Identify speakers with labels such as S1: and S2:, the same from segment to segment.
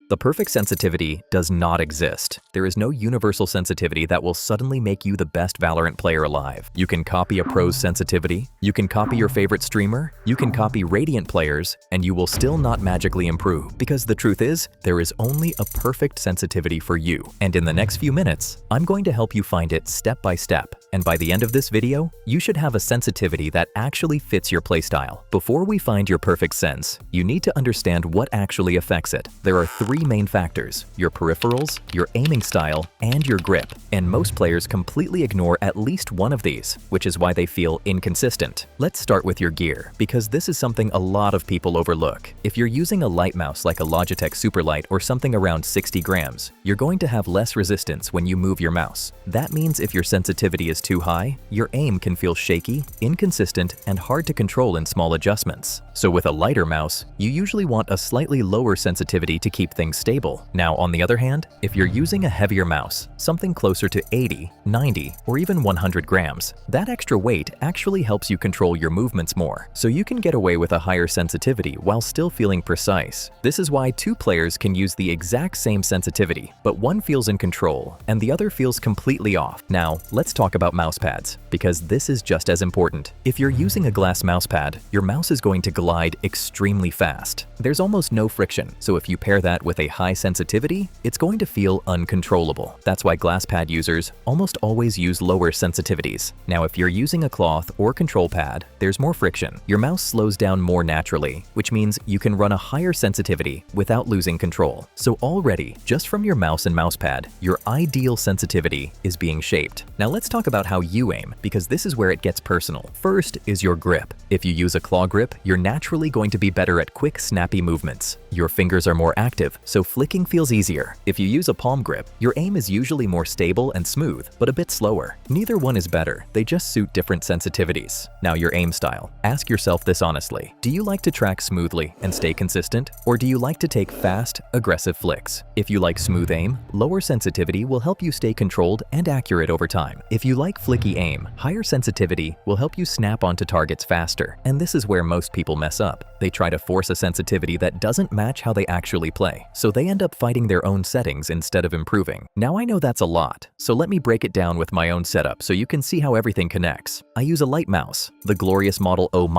S1: The perfect sensitivity does not exist. There is no universal sensitivity that will suddenly make you the best Valorant player alive. You can copy a pro's sensitivity, you can copy your favorite streamer, you can copy Radiant players, and you will still not magically improve, because the truth is, there is only a perfect sensitivity for you. And in the next few minutes, I'm going to help you find it step by step. And by the end of this video, you should have a sensitivity that actually fits your playstyle. Before we find your perfect sense, you need to understand what actually affects it. There are three main factors: your peripherals, your aiming style, and your grip. And most players completely ignore at least one of these, which is why they feel inconsistent. Let's start with your gear, because this is something a lot of people overlook. If you're using a light mouse like a Logitech Superlight or something around 60 grams, you're going to have less resistance when you move your mouse. That means if your sensitivity is too high, your aim can feel shaky, inconsistent, and hard to control in small adjustments. So with a lighter mouse, you usually want a slightly lower sensitivity to keep things stable. Now, on the other hand, if you're using a heavier mouse, something closer to 80, 90, or even 100 grams, that extra weight actually helps you control your movements more, so you can get away with a higher sensitivity while still feeling precise. This is why two players can use the exact same sensitivity, but one feels in control and the other feels completely off. Now, let's talk about mouse pads, because this is just as important. If you're using a glass mouse pad, your mouse is going to glide extremely fast. There's almost no friction, so if you pair that with a high sensitivity, it's going to feel uncontrollable. That's why glass pad users almost always use lower sensitivities. Now, if you're using a cloth or control pad, there's more friction. Your mouse slows down more naturally, which means you can run a higher sensitivity without losing control. So already, just from your mouse and mouse pad, your ideal sensitivity is being shaped. Now let's talk about how you aim, because this is where it gets personal. First is your grip. If you use a claw grip, you're naturally going to be better at quick, snappy movements. Your fingers are more active, so flicking feels easier. If you use a palm grip, your aim is usually more stable and smooth, but a bit slower. Neither one is better, they just suit different sensitivities. Now, your aim style. Ask yourself this honestly. Do you like to track smoothly and stay consistent, or do you like to take fast, aggressive flicks? If you like smooth aim, lower sensitivity will help you stay controlled and accurate over time. If you like flicky aim, higher sensitivity will help you snap onto targets faster. And this is where most people mess up. They try to force a sensitivity that doesn't match how they actually play, so they end up fighting their own settings instead of improving. Now, I know that's a lot, so let me break it down with my own setup so you can see how everything connects. I use a light mouse, the glorious model O-,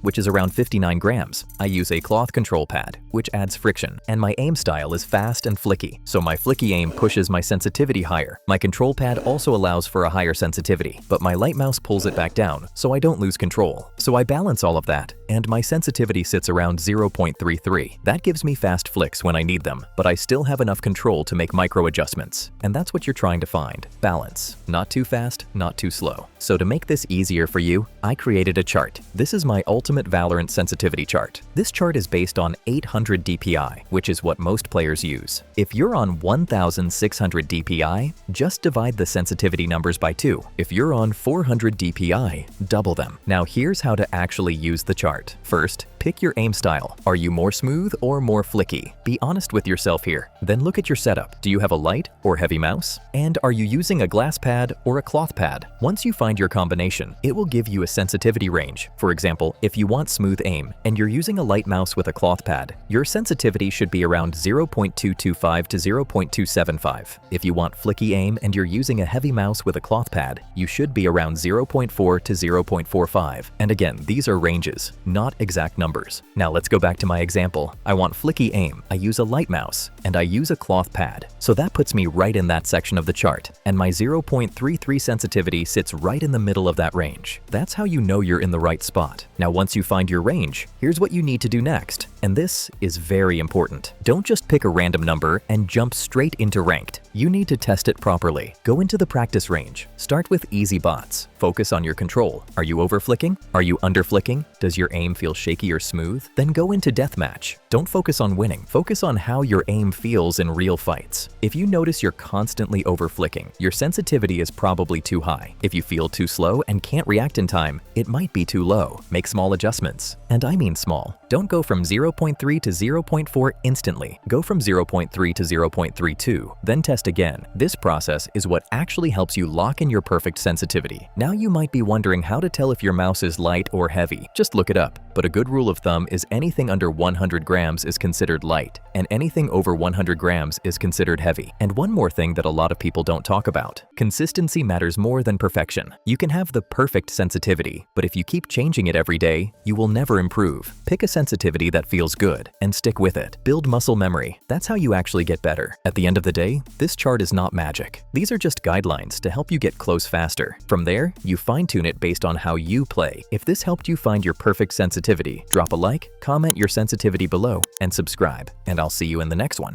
S1: which is around 59 grams. I use a cloth control pad, which adds friction, and my aim style is fast and flicky, so my flicky aim pushes my sensitivity higher. My control pad also allows for a higher sensitivity, but my light mouse pulls it back down, so I don't lose control. So I balance all of that, and my sensitivity sits around 0.33. That gives me fast flicks when I need them, but I still have enough control to make micro adjustments. And that's what you're trying to find. Balance. Not too fast, not too slow. So to make this easier for you, I created a chart. This is my ultimate Valorant sensitivity chart. This chart is based on 800 DPI, which is what most players use. If you're on 1600 DPI, just divide the sensitivity numbers by 2. If you're on 400 DPI, double them. Now here's how to actually use the chart. First, pick your aim style. Are you more smooth or more flicky? Be honest with yourself here. Then look at your setup. Do you have a light or heavy mouse? And are you using a glass pad or a cloth pad? Once you find your combination, it will give you a sensitivity range. For example, if you want smooth aim and you're using a light mouse with a cloth pad, your sensitivity should be around 0.225 to 0.275. If you want flicky aim and you're using a heavy mouse with a cloth pad, you should be around 0.4 to 0.45. And again, these are ranges, not exact numbers. Now let's go back to my example. I want flicky aim. I use a light mouse and I use a cloth pad. So that puts me right in that section of the chart, and my 0.33 sensitivity sits right in the middle of that range. That's how you know you're in the right spot. Now, once you find your range, here's what you need to do next. And this is very important. Don't just pick a random number and jump straight into ranked. You need to test it properly. Go into the practice range. Start with easy bots. Focus on your control. Are you over flicking? Are you under flicking? Does your aim feel shaky or smooth? Then go into deathmatch. Don't focus on winning. Focus on how your aim feels in real fights. If you notice you're constantly over flicking, your sensitivity is probably too high. If you feel too slow and can't react in time, it might be too low. Make small adjustments. And I mean small. Don't go from 0.3 to 0.4 instantly. Go from 0.3 to 0.32, then test again. This process is what actually helps you lock in your perfect sensitivity. Now you might be wondering how to tell if your mouse is light or heavy. Just look it up. But a good rule of thumb is anything under 100 grams is considered light, and anything over 100 grams is considered heavy. And one more thing that a lot of people don't talk about. Consistency matters more than perfection. You can have the perfect sensitivity, but if you keep changing it every day, you will never improve. Pick a sensitivity that feels good and stick with it. Build muscle memory. That's how you actually get better. At the end of the day, this chart is not magic. These are just guidelines to help you get close faster. From there, you fine-tune it based on how you play. If this helped you find your perfect sensitivity, drop a like, comment your sensitivity below, and subscribe. And I'll see you in the next one.